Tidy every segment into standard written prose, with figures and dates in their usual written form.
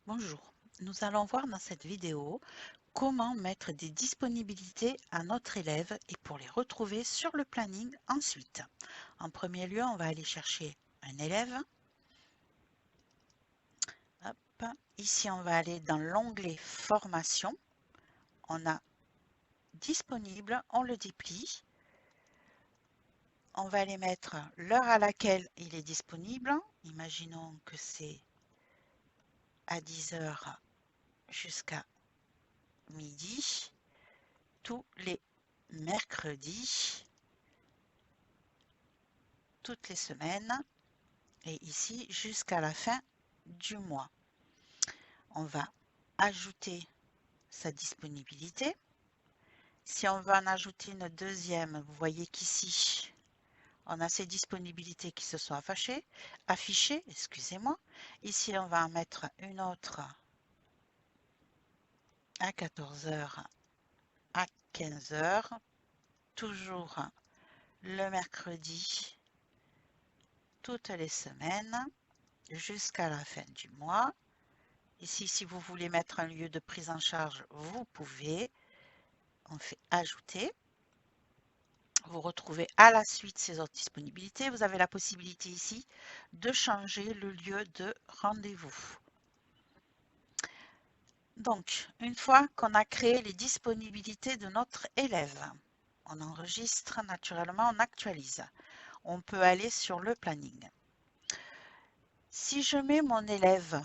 Bonjour, nous allons voir dans cette vidéo comment mettre des disponibilités à notre élève et pour les retrouver sur le planning ensuite. En premier lieu, on va aller chercher un élève. Hop. Ici, on va aller dans l'onglet Formation. On a Disponible, on le déplie. On va aller mettre l'heure à laquelle il est disponible. Imaginons que c'est à 10 heures jusqu'à midi, tous les mercredis, toutes les semaines, et ici jusqu'à la fin du mois. On va ajouter sa disponibilité. Si on veut en ajouter une deuxième, vous voyez qu'ici, on a ces disponibilités qui se sont affichées, excusez-moi. Ici, on va en mettre une autre à 14 heures, à 15 heures, toujours le mercredi, toutes les semaines, jusqu'à la fin du mois. Ici, si vous voulez mettre un lieu de prise en charge, vous pouvez. On fait ajouter. Vous retrouvez à la suite ces autres disponibilités. Vous avez la possibilité ici de changer le lieu de rendez-vous. Donc, une fois qu'on a créé les disponibilités de notre élève, on enregistre naturellement, on actualise. On peut aller sur le planning. Si je mets mon élève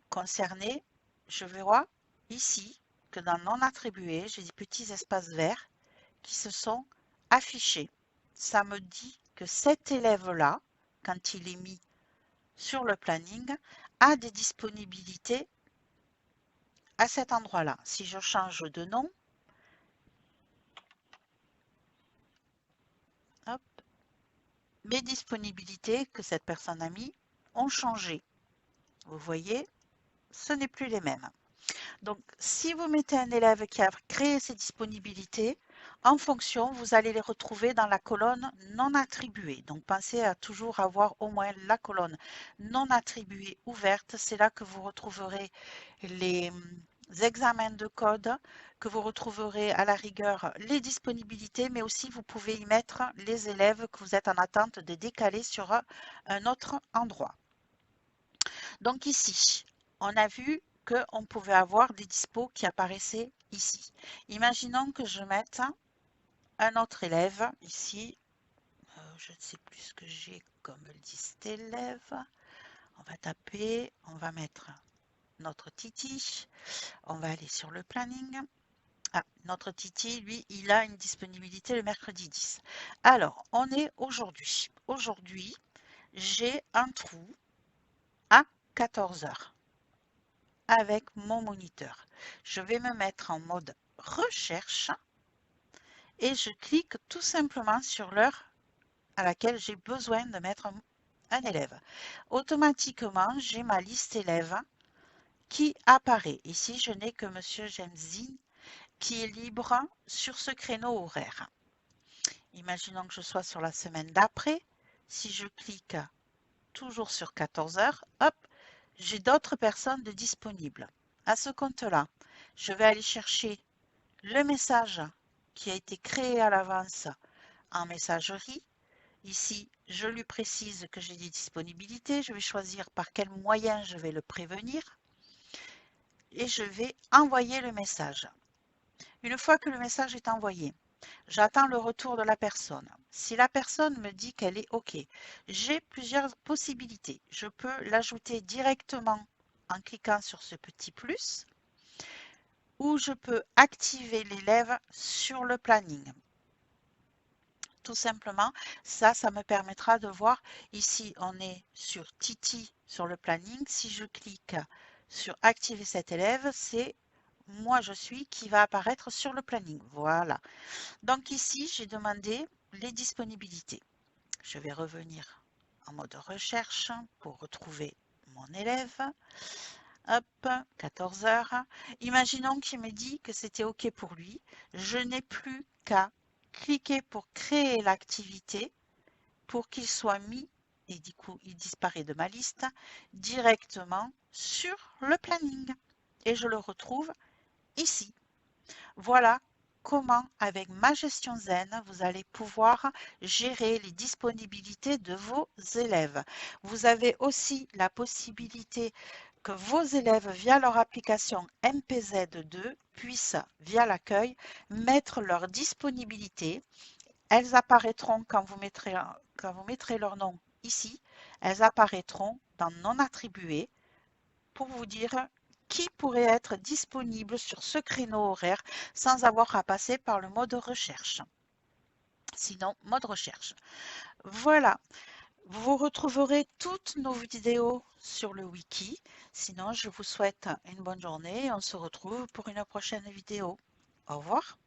concerné, je vois ici que dans non attribué, j'ai des petits espaces verts qui se sont affichés. Ça me dit que cet élève-là, quand il est mis sur le planning, a des disponibilités à cet endroit-là. Si je change de nom, hop, mes disponibilités que cette personne a mis ont changé. Vous voyez, ce n'est plus les mêmes. Donc, si vous mettez un élève qui a créé ses disponibilités, en fonction, vous allez les retrouver dans la colonne non attribuée. Donc, pensez à toujours avoir au moins la colonne non attribuée ouverte. C'est là que vous retrouverez les examens de code, que vous retrouverez à la rigueur les disponibilités, mais aussi vous pouvez y mettre les élèves que vous êtes en attente de décaler sur un autre endroit. Donc ici, on a vu qu'on pouvait avoir des dispos qui apparaissaient ici. Imaginons que je mette un autre élève ici. Je ne sais plus ce que j'ai comme liste élève. On va taper, on va mettre notre Titi. On va aller sur le planning. Ah, notre Titi, lui, il a une disponibilité le mercredi 10. Alors, on est aujourd'hui. Aujourd'hui, j'ai un trou à 14 heures. Avec mon moniteur. Je vais me mettre en mode recherche et je clique tout simplement sur l'heure à laquelle j'ai besoin de mettre un élève. Automatiquement, j'ai ma liste élèves qui apparaît. Ici, je n'ai que Monsieur Jemzine qui est libre sur ce créneau horaire. Imaginons que je sois sur la semaine d'après. Si je clique toujours sur 14 heures, hop, j'ai d'autres personnes de disponibles. À ce compte-là, je vais aller chercher le message qui a été créé à l'avance en messagerie. Ici, je lui précise que j'ai des disponibilités. Je vais choisir par quel moyen je vais le prévenir et je vais envoyer le message. Une fois que le message est envoyé, j'attends le retour de la personne. Si la personne me dit qu'elle est OK, j'ai plusieurs possibilités. Je peux l'ajouter directement en cliquant sur ce petit plus ou je peux activer l'élève sur le planning. Tout simplement, ça me permettra de voir. Ici, on est sur Titi sur le planning. Si je clique sur activer cet élève, c'est moi je suis qui va apparaître sur le planning. Voilà. Donc ici, j'ai demandé les disponibilités. Je vais revenir en mode recherche pour retrouver mon élève. Hop, 14 heures. Imaginons qu'il me dit que c'était OK pour lui. Je n'ai plus qu'à cliquer pour créer l'activité pour qu'il soit mis et du coup il disparaît de ma liste directement sur le planning et je le retrouve ici. Voilà comment, avec ma gestion zen, vous allez pouvoir gérer les disponibilités de vos élèves. Vous avez aussi la possibilité que vos élèves, via leur application MPZ2, puissent, via l'accueil, mettre leur disponibilité. Elles apparaîtront quand vous mettrez leur nom ici. Elles apparaîtront dans non attribué pour vous dire qui pourrait être disponible sur ce créneau horaire sans avoir à passer par le mode recherche. Sinon, mode recherche. Voilà, vous retrouverez toutes nos vidéos sur le wiki. Sinon, je vous souhaite une bonne journée et on se retrouve pour une prochaine vidéo. Au revoir.